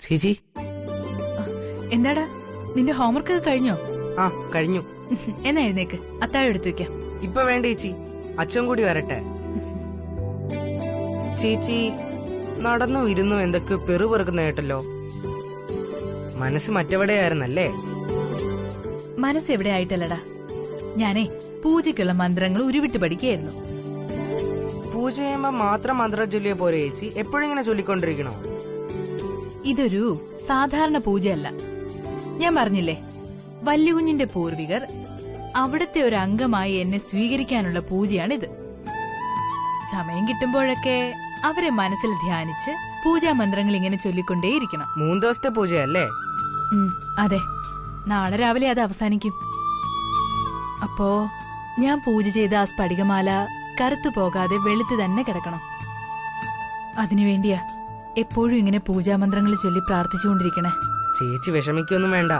ചേച്ചി എന്താടാ നിന്റെ ഹോംവർക്ക് കഴിഞ്ഞോ? ആ കഴിഞ്ഞു. എന്നാ എഴുന്നേക്ക്, അത്താഴം എടുത്തു വെക്കാം. ഇപ്പൊ വേണ്ട ചേച്ചി, അച്ഛൻ കൂടി വരട്ടെ. ചേച്ചി നടന്നു ഇരുന്നു എന്തൊക്കെ പെറുപെറുക്കുന്ന കേട്ടല്ലോ. മനസ്സ് മറ്റെവിടെയായിരുന്നല്ലേ? മനസ്സ് എവിടെ ആയിട്ടല്ലടാ, ഞാനേ പൂജയ്ക്കുള്ള മന്ത്രങ്ങൾ ഉരുവിട്ട് പഠിക്കുകയായിരുന്നു. പൂജ ചെയ്യുമ്പോ മാത്രം മന്ത്രം ചൊല്ലിയ പോരെ ചേച്ചി, എപ്പോഴും ഇങ്ങനെ ചൊല്ലിക്കൊണ്ടിരിക്കണോ? ഇതൊരു സാധാരണ പൂജയല്ല. ഞാൻ പറഞ്ഞില്ലേ, വല്യകുഞ്ഞിന്റെ പൂർവികർ അവിടത്തെ ഒരു അംഗമായി എന്നെ സ്വീകരിക്കാനുള്ള പൂജയാണിത്. സമയം കിട്ടുമ്പോഴൊക്കെ അവരെ മനസ്സിൽ ധ്യാനിച്ച് പൂജാമന്ത്രങ്ങൾ ഇങ്ങനെ ചൊല്ലിക്കൊണ്ടേയിരിക്കണം. 3 ദിവസത്തെ പൂജയല്ലേ? അതെ, നാളെ രാവിലെ അത് അവസാനിക്കും. അപ്പോ ഞാൻ പൂജ ചെയ്ത ആ സ്ഫടികമാല കറുത്തു പോകാതെ വെളുത്ത് തന്നെ കിടക്കണം. അതിനുവേണ്ടിയാ എപ്പോഴും ഇങ്ങനെ പൂജാമന്ത്രങ്ങൾ ചൊല്ലി പ്രാർത്ഥിച്ചുകൊണ്ടിരിക്കണേ. ചേച്ചി വിഷമിക്കൊന്നും വേണ്ട,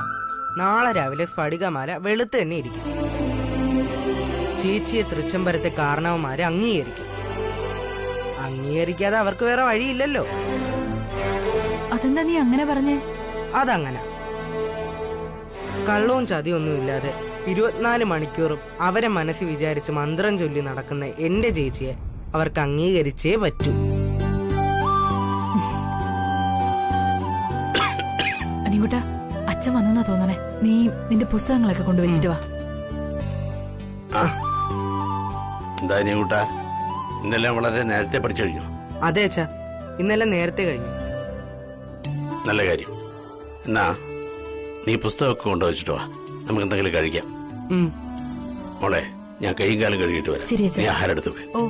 നാളെ രാവിലെ സ്ഫടികമാല വെളുത്ത് തന്നെ ഇരിക്കും. ചേച്ചിയെ തൃച്ചംബരത്തെ കാരണവന്മാരെ അംഗീകരിക്കും. അംഗീകരിക്കാതെ അവർക്ക് വേറെ വഴിയില്ലല്ലോ. അതെന്താ നീ അങ്ങനെ പറഞ്ഞേ? അതങ്ങനെ കള്ളവും ചതിയൊന്നുമില്ലാതെ 24 മണിക്കൂറും അവരെ മനസ്സിൽ വിചാരിച്ച് മന്ത്രം ചൊല്ലി നടക്കുന്ന എന്റെ ചേച്ചിയെ അവർക്ക് അംഗീകരിച്ചേ പറ്റൂ. അനികുട്ടാ, അച്ഛൻ വന്നെന്നാ തോന്നണേ. നീ നിന്റെ പുസ്തകങ്ങളൊക്കെ കൊണ്ടുവച്ചിട്ട് വാ. എന്താ അനികുട്ടാ, ഇന്നെല്ലാം വളരെ നേരത്തെ പഠിച്ചു കഴിഞ്ഞു? അതെ അച്ഛാ, ഇന്നെല്ലാം നേരത്തെ കഴിഞ്ഞു. നല്ല കാര്യം. എന്നാ നീ പുസ്തകമൊക്കെ കൊണ്ടുവച്ചിട്ട് വാ, നമുക്ക് എന്തെങ്കിലും കഴിക്കാം. മോളെ, ഞാൻ കൈയും കാലം കഴുകിയിട്ട് വരാം. നീ ആഹാരം എടുത്തു പോയി. ഓ,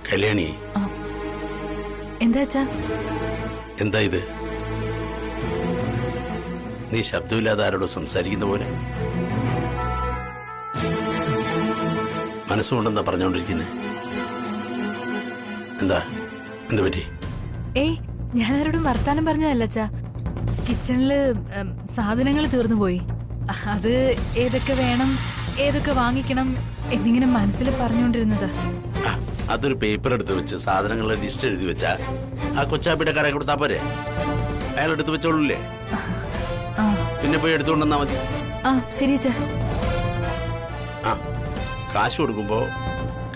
കല്യാണി, എന്താ അച്ഛാ? എന്താ ഇത്? നീ ശബ്ദമില്ലാതെ ആരോട് സംസാരിക്കുന്ന പോലെ മനസ്സുകൊണ്ടെന്താ പറഞ്ഞോണ്ടിരിക്കുന്നത്? എന്താ എന്ത് പറ്റി? ഏയ്, ഞാനാരോടും വർത്താനം പറഞ്ഞതല്ല അച്ഛാ. കിച്ചണില് സാധനങ്ങൾ തീർന്നു പോയി. അത് ഏതൊക്കെ വേണം, ഏതൊക്കെ വാങ്ങിക്കണം എന്നിങ്ങനെ മനസ്സിൽ പറഞ്ഞുകൊണ്ടിരുന്നത്. അതൊരു പേപ്പർ എടുത്ത് വെച്ച് സാധനങ്ങളുടെ ലിസ്റ്റ് എഴുതി വെച്ചാ ആ കൊച്ചാപ്പിയുടെ കടയിൽ കൊടുത്താ പോരെ? അയാൾ എടുത്ത് വെച്ചോളൂല്ലേ? പിന്നെ പോയി എടുത്തുകൊണ്ടെന്നാ മതി. ശരി അച്ഛാ. ആ, കാശ് കൊടുക്കുമ്പോ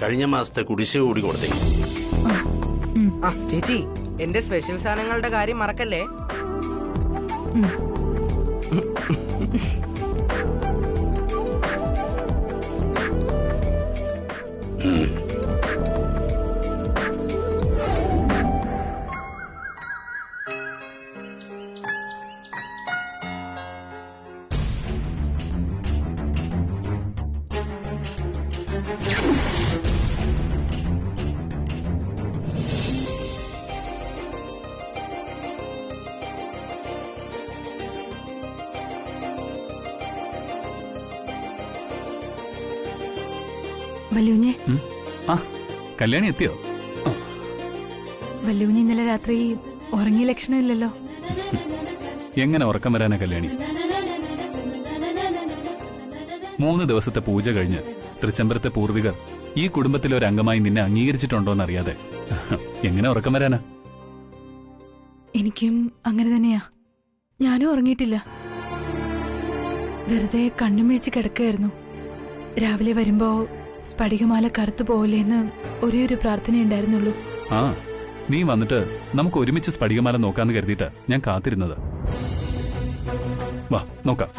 കഴിഞ്ഞ മാസത്തെ കുടിശ്ശിക കൂടി കൊടുത്തേ. ചേച്ചി, എന്റെ സ്പെഷ്യൽ സാധനങ്ങളുടെ കാര്യം മറക്കല്ലേ. വല്യുഞ്ഞെ, കല്യാണി എത്തിയോ? വല്യുഞ്ഞ് ഇന്നലെ രാത്രി ഉറങ്ങിയ ലക്ഷണമില്ലല്ലോ. എങ്ങനെ ഉറക്കം വരാനാ കല്യാണി? 3 ദിവസത്തെ പൂജ കഴിഞ്ഞ് തൃച്ചംബരത്തെ പൂർവികർ ഈ കുടുംബത്തിലെ ഒരു അംഗമായി നിന്നെ അംഗീകരിച്ചിട്ടുണ്ടോന്നറിയാതെ എങ്ങനെ ഉറക്കം വരാനാ? എനിക്കും അങ്ങനെ തന്നെയാ. ഞാനും ഉറങ്ങിയിട്ടില്ല, വെറുതെ കണ്ണുമിഴിച്ച് കിടക്കുകയായിരുന്നു. രാവിലെ വരുമ്പോ സ്ഫടികമാല കറുത്തു പോവില്ലേന്ന് ഒരേ ഒരു പ്രാർത്ഥന ഉണ്ടായിരുന്നുള്ളൂ. നീ വന്നിട്ട് നമുക്ക് ഒരുമിച്ച് സ്ഫടികമാല നോക്കാന്ന് കരുതിയിട്ട് ഞാൻ കാത്തിരുന്നത്. വാ നോക്കാം.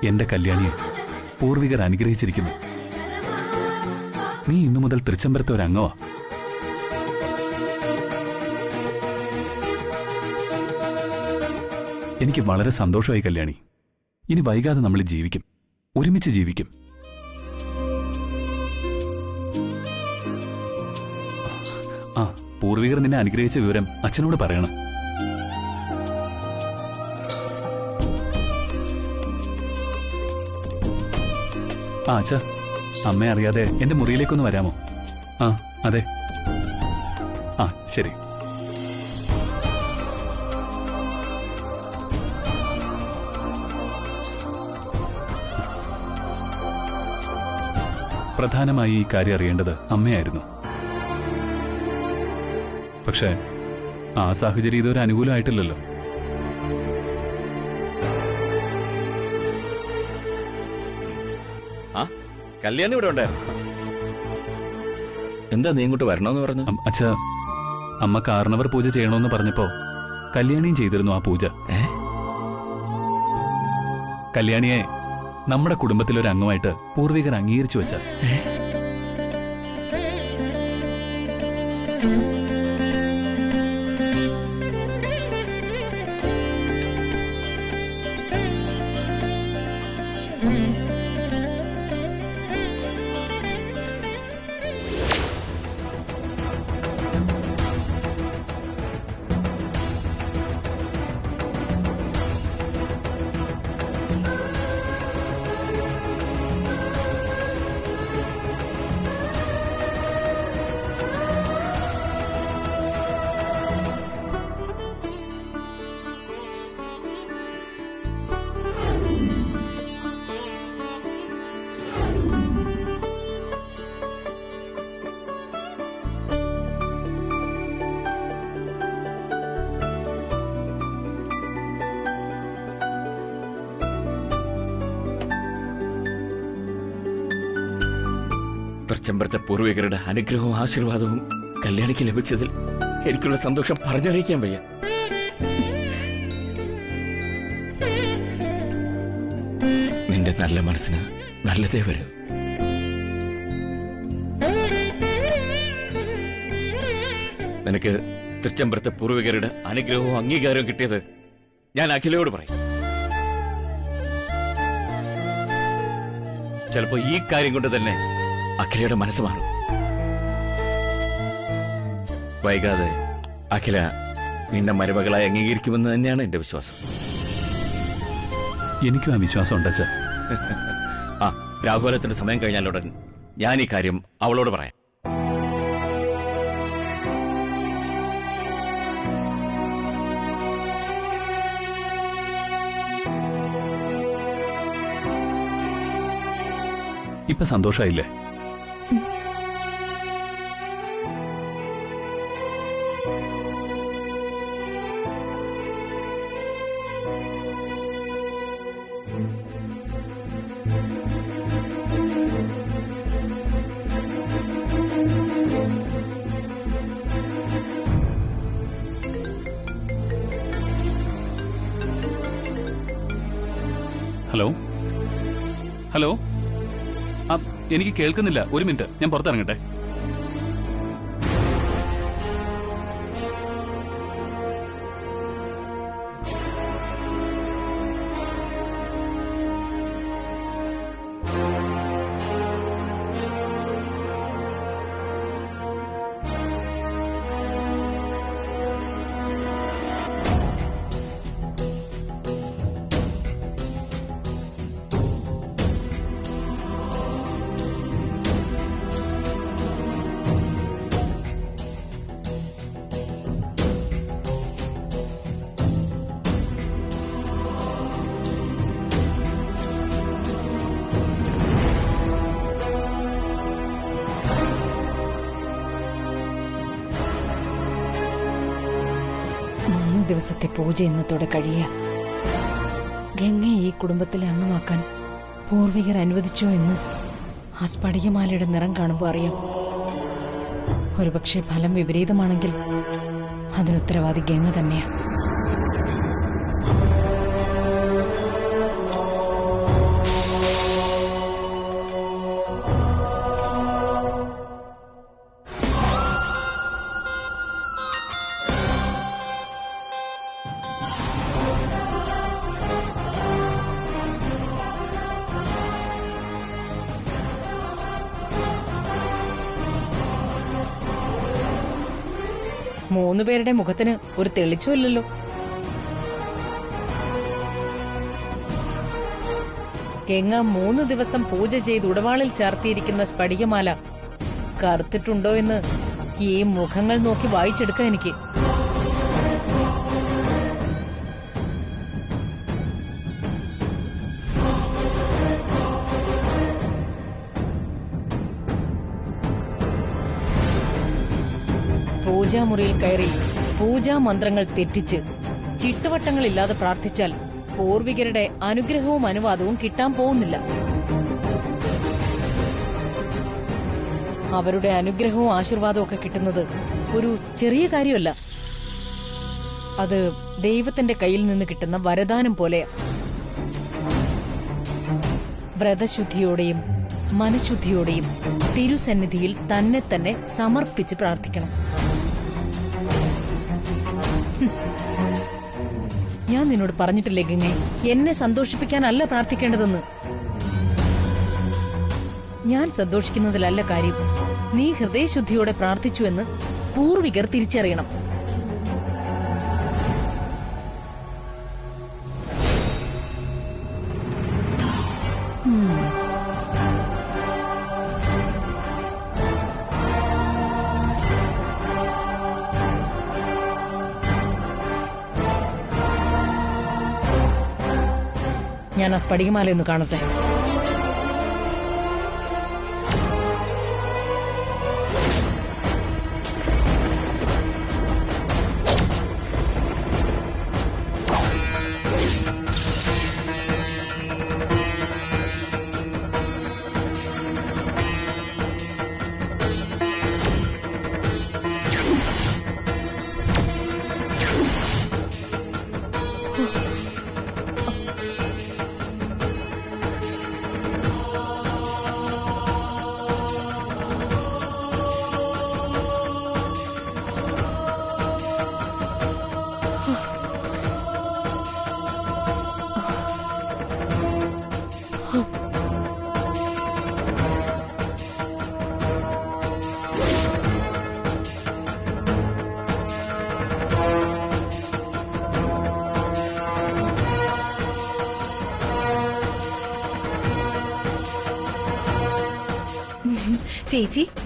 എന്റെ കല്യാണിയെ പൂർവികർ അനുഗ്രഹിച്ചിരിക്കുന്നു. നീ ഇന്നു മുതൽ തൃച്ചംബരത്തെ ഒരു അംഗമാ. എനിക്ക് വളരെ സന്തോഷമായി കല്യാണി. ഇനി വൈകാതെ നമ്മൾ ജീവിക്കും, ഒരുമിച്ച് ജീവിക്കും. ആ, പൂർവികർ നിന്നെ അനുഗ്രഹിച്ച വിവരം അച്ഛനോട് പറയണം. ആ അച്ഛാ, അമ്മയെ അറിയാതെ എന്റെ മുറിയിലേക്കൊന്ന് വരാമോ? ആ അതെ. ആ ശരി. പ്രധാനമായി ഈ കാര്യം അറിയേണ്ടത് അമ്മയായിരുന്നു. പക്ഷേ ആ സാഹചര്യം ഇതുവരെ അനുകൂലമായിട്ടില്ലല്ലോ. കല്യാണം ഇവിടെ ഉണ്ടായിരുന്നു. എന്താ നീ ഇങ്ങോട്ട് വരണമെന്ന് പറഞ്ഞു? അച്ഛാ, അമ്മ കാർണവർ പൂജ ചെയ്യണമെന്ന് പറഞ്ഞപ്പോ കല്യാണിയും ചെയ്തിരുന്നു ആ പൂജ. കല്യാണിയെ നമ്മുടെ കുടുംബത്തിലൊരു അംഗമായിട്ട് പൂർവികർ അംഗീകരിച്ചു വെച്ച. തൃച്ചംബരത്തെ പൂർവികരുടെ അനുഗ്രഹവും ആശീർവാദവും കല്യാണിക്ക് ലഭിച്ചതിൽ എനിക്കുള്ള സന്തോഷം പറഞ്ഞറിയിക്കാൻ വയ്യ. നിന്റെ നല്ല മനസ്സിന് നല്ലതേ വരൂ. നിനക്ക് തൃച്ചംബരത്തെ പൂർവികരുടെ അനുഗ്രഹവും അംഗീകാരവും കിട്ടിയത് ഞാൻ അഖിലയോട് പറയും. ചിലപ്പോ ഈ കാര്യം കൊണ്ട് തന്നെ അഖിലയുടെ മനസ്സ് മാറും. വൈകാതെ അഖില നിന്റെ മരുമകളായി അംഗീകരിക്കുമെന്ന് തന്നെയാണ് എന്റെ വിശ്വാസം. എനിക്കും ആ വിശ്വാസം ഉണ്ടച്ച. ആ, രാഘുലത്തിന്റെ സമയം കഴിഞ്ഞാലുടൻ ഞാൻ ഈ കാര്യം അവളോട് പറയാം. ഇപ്പൊ സന്തോഷായില്ലേ? ഹലോ ഹലോ, എനിക്ക് കേൾക്കുന്നില്ല. ഒരു മിനിറ്റ്, ഞാൻ പുറത്തിറങ്ങട്ടെ. ദിവസത്തെ പൂജ ഇന്നത്തോടെ കഴിയുക. ഗംഗയെ ഈ കുടുംബത്തിലെ അംഗമാക്കാൻ പൂർവികർ അനുവദിച്ചോ എന്ന് ആ സ്ഫടികമാലയുടെ നിറം കാണുമ്പോൾ അറിയാം. ഒരുപക്ഷെ ഫലം വിപരീതമാണെങ്കിൽ അതിനുത്തരവാദി ഗംഗ തന്നെയാ. മൂന്നുപേരുടെ മുഖത്തിന് ഒരു തെളിച്ചമില്ലല്ലോ. ഗംഗ 3 ദിവസം പൂജ ചെയ്ത് ഉടവാളിൽ ചാർത്തിയിരിക്കുന്ന സ്ഫടികമാല കറുത്തിട്ടുണ്ടോ എന്ന് ഈ മുഖങ്ങൾ നോക്കി വായിച്ചെടുക്കാം എനിക്ക്. പൂജാമുറിയിൽ കയറി പൂജാ മന്ത്രങ്ങൾ തെറ്റിച്ച് ചിട്ടുവട്ടങ്ങളില്ലാതെ പ്രാർത്ഥിച്ചാൽ പൂർവികരുടെ അനുഗ്രഹവും അനുവാദവും കിട്ടാൻ പോകുന്നില്ല. അവരുടെ അനുഗ്രഹവും ആശീർവാദവും ഒക്കെ കിട്ടുന്നത് ഒരു ചെറിയ കാര്യമല്ല. അത് ദൈവത്തിന്റെ കയ്യിൽ നിന്ന് കിട്ടുന്ന വരദാനം പോലെ. വ്രതശുദ്ധിയോടെയും മനഃശുദ്ധിയോടെയും തിരുസന്നിധിയിൽ തന്നെ തന്നെ സമർപ്പിച്ച് പ്രാർത്ഥിക്കണം. ഞാൻ നിന്നോട് പറഞ്ഞിട്ടില്ലേ ഗംഗേ, എന്നെ സന്തോഷിപ്പിക്കാനല്ല പ്രാർത്ഥിക്കേണ്ടതെന്ന്. ഞാൻ സന്തോഷിക്കുന്നതിലല്ല കാര്യം, നീ ഹൃദയശുദ്ധിയോടെ പ്രാർത്ഥിച്ചു എന്ന് പൂർവികർ തിരിച്ചറിയണം. ഞാൻ ആ സ്ഫടികമാലയൊന്ന് കാണട്ടെ.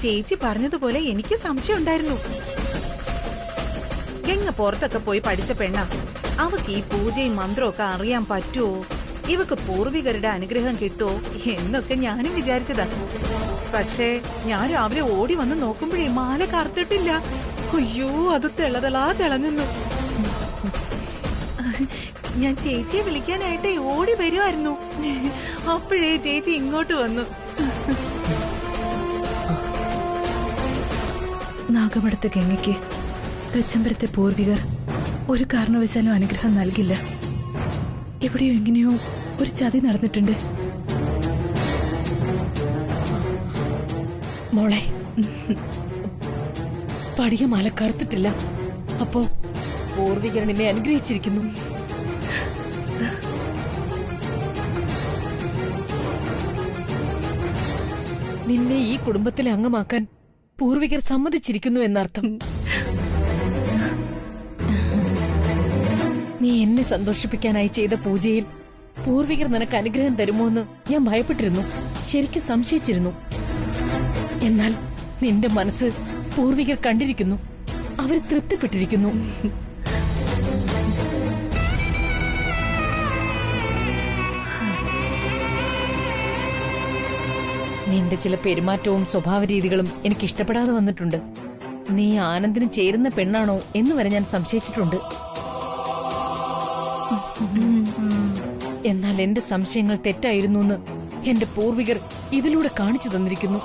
ചേച്ചി പറഞ്ഞതുപോലെ എനിക്ക് സംശയം ഉണ്ടായിരുന്നു. ഗംഗ പുറത്തൊക്കെ പോയി പഠിച്ച പെണ്ണ, അവക്ക് ഈ പൂജയും മന്ത്രമൊക്കെ അറിയാൻ പറ്റുമോ, ഇവക്ക് പൂർവികരുടെ അനുഗ്രഹം കിട്ടുമോ എന്നൊക്കെ ഞാനും വിചാരിച്ചതാ. പക്ഷേ ഞാൻ രാവിലെ ഓടി വന്ന് നോക്കുമ്പോഴേ മാല കറുത്തിട്ടില്ല. അയ്യോ, അത് തിളങ്ങുന്നു. ഞാൻ ചേച്ചിയെ വിളിക്കാനായിട്ട് ഓടി വരുമായിരുന്നു. അപ്പോഴേ ചേച്ചി ഇങ്ങോട്ട് വന്നു. നാഗമഠത്തെ ഗംഗയ്ക്ക് തൃച്ചംബരത്തെ പൂർവികർ ഒരു കാരണവശാലും അനുഗ്രഹം നൽകില്ല. എവിടെയോ എങ്ങനെയോ ഒരു ചതി നടന്നിട്ടുണ്ട്. മോളെ, സ്ഫടികമാല കറുത്തിട്ടില്ല. അപ്പോ പൂർവികർ നിന്നെ അനുഗ്രഹിച്ചിരിക്കുന്നു. നിന്നെ ഈ കുടുംബത്തിലെ അംഗമാക്കാൻ പൂർവികർ സമ്മതിച്ചിരിക്കുന്നു എന്നർത്ഥം. നീ എന്നെ സന്തോഷിപ്പിക്കാനായി ചെയ്ത പൂജയിൽ പൂർവികർ നിനക്ക് അനുഗ്രഹം തരുമോ എന്ന് ഞാൻ ഭയപ്പെട്ടിരുന്നു, ശരിക്കും സംശയിച്ചിരുന്നു. എന്നാൽ നിന്റെ മനസ്സ് പൂർവികർ കണ്ടിരിക്കുന്നു, അവർ തൃപ്തിപ്പെട്ടിരിക്കുന്നു. നിന്റെ ചില പെരുമാറ്റവും സ്വഭാവ രീതികളും എനിക്ക് ഇഷ്ടപ്പെടാതെ വന്നിട്ടുണ്ട്. നീ ആനന്ദിന് ചേരുന്ന പെണ്ണാണോ എന്ന് വരെ ഞാൻ സംശയിച്ചിട്ടുണ്ട്. എന്നാൽ എന്റെ സംശയങ്ങൾ തെറ്റായിരുന്നു എന്ന് എന്റെ പൂർവികർ ഇതിലൂടെ കാണിച്ചു തന്നിരിക്കുന്നു.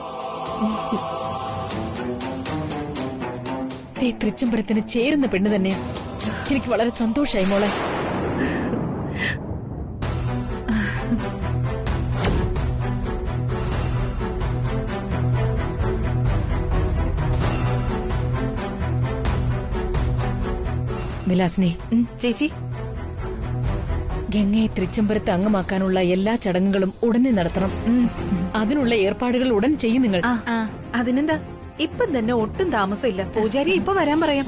ഈ തൃച്ചംബരത്തിന് ചേരുന്ന പെണ്ണ് തന്നെയാ. എനിക്ക് വളരെ സന്തോഷായി മോളെ. വിലാസിനി, ചേച്ചി, ഗംഗയെ തൃച്ചംബരത്ത് അംഗമാക്കാനുള്ള എല്ലാ ചടങ്ങുകളും ഉടനെ നടത്തണം. അതിനുള്ള ഏർപ്പാടുകൾ ഉടൻ ചെയ്യും നിങ്ങൾ. അതിനെന്താ, ഇപ്പം തന്നെ ഒട്ടും താമസമില്ല. പൂജാരി ഇപ്പൊ വരാൻ പറയാം.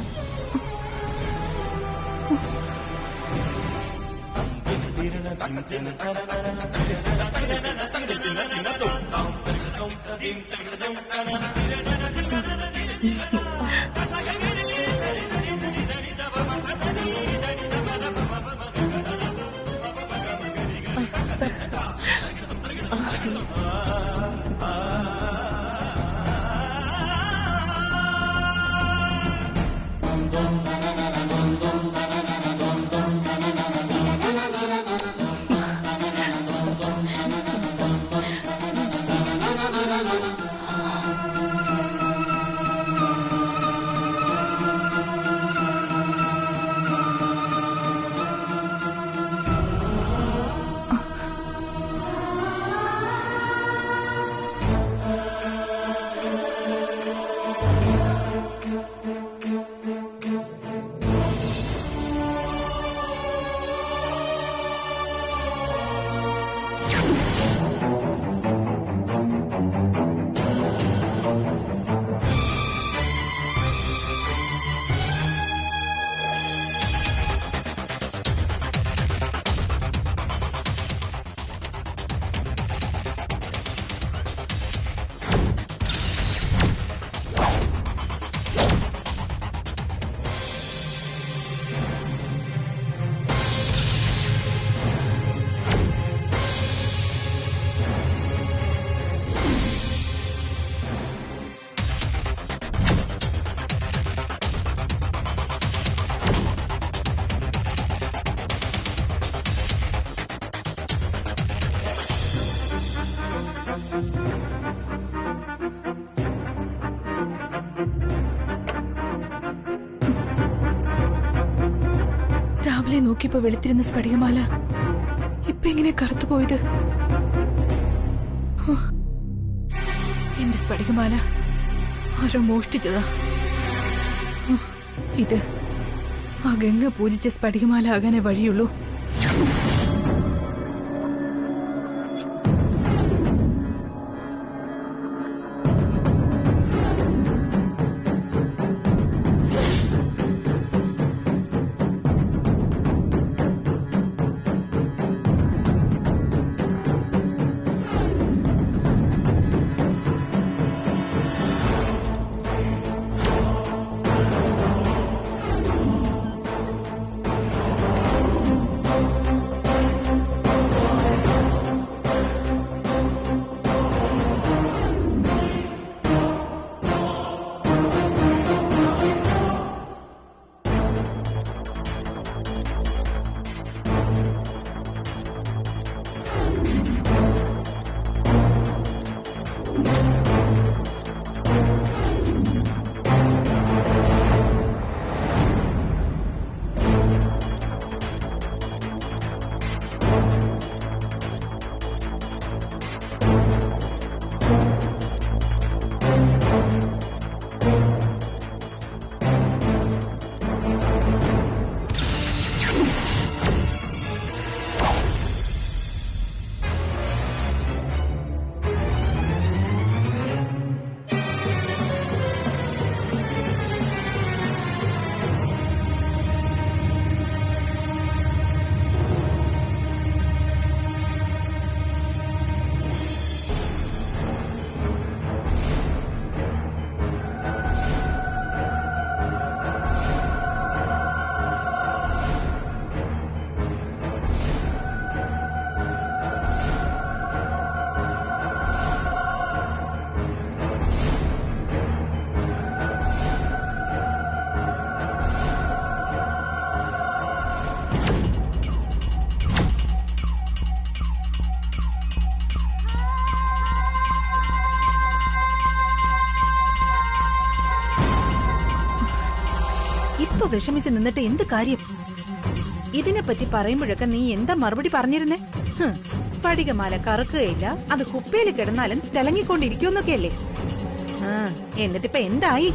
രാവിലെ നോക്കിയപ്പോ വെളുത്തിരുന്ന സ്ഫടികമാല ഇപ്പൊ എങ്ങനെ കറുത്തുപോയത്? എന്റെ സ്ഫടികമാല ആരോ മോഷ്ടിച്ചതാ. ഇത് ആ ഗംഗ പൂജിച്ച സ്ഫടികമാല ആകാനേ വഴിയുള്ളൂ. വിഷമിച്ച് നിന്നിട്ട് എന്ത് കാര്യം? ഇതിനെപ്പറ്റി പറയുമ്പോഴൊക്കെ നീ എന്താ മറുപടി പറഞ്ഞിരുന്നേ? സ്ഫടികമാല കറക്കുകയില്ല, അത് കുപ്പയിൽ കിടന്നാലും തിളങ്ങിക്കൊണ്ടിരിക്കുമെന്നൊക്കെയല്ലേ? എന്നിട്ടിപ്പ എന്തായി?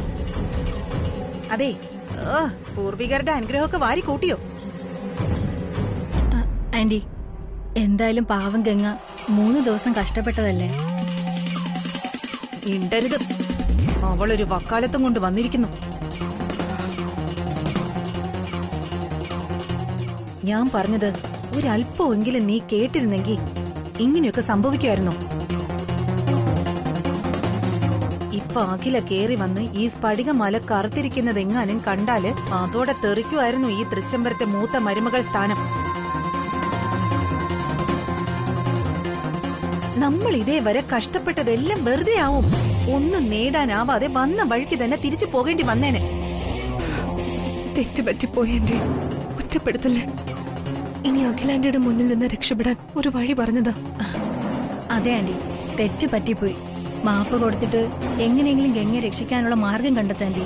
അതെ, പൂർവികരുടെ അനുഗ്രഹമൊക്കെ വാരി കൂട്ടിയോ? ആന്റി, എന്തായാലും പാവം ഗംഗ 3 ദിവസം കഷ്ടപ്പെട്ടതല്ലേ. ഇണ്ടരുത്, അവളൊരു വക്കാലത്തും കൊണ്ട് വന്നിരിക്കുന്നു. ഞാൻ പറഞ്ഞത് ഒരല്പമെങ്കിലും നീ കേട്ടിരുന്നെങ്കിൽ ഇങ്ങനെയൊക്കെ സംഭവിക്കുമായിരുന്നു. ഇപ്പൊ അഖില കേറി വന്ന് ഈ സ്ഫടികമാല കറുത്തിരിക്കുന്നത് എങ്ങാനും കണ്ടാല് അതോടെ തെറിക്കുമായിരുന്നു ഈ തൃച്ചംബരത്തെ മൂത്ത മരുമകൾ സ്ഥാനം. നമ്മൾ ഇതേവരെ കഷ്ടപ്പെട്ടതെല്ലാം വെറുതെ ആവും. ഒന്നും നേടാനാവാതെ വന്ന വഴിക്ക് തന്നെ തിരിച്ചു പോകേണ്ടി വന്നേനെ. തെറ്റുപറ്റിപ്പോയി എന്റെ ഒറ്റപ്പെടുത്തല്ലേ. ഇനി അഖിലാന്റിയുടെ മുന്നിൽ നിന്ന് രക്ഷപ്പെടാൻ ഒരു വഴി പറഞ്ഞതാ. അതെ ആന്റി, തെറ്റ് പറ്റിപ്പോയി. മാപ്പ് കൊടുത്തിട്ട് എങ്ങനെയെങ്കിലും ഗംഗയെ രക്ഷിക്കാനുള്ള മാർഗം കണ്ടെത്താൻറ്റി.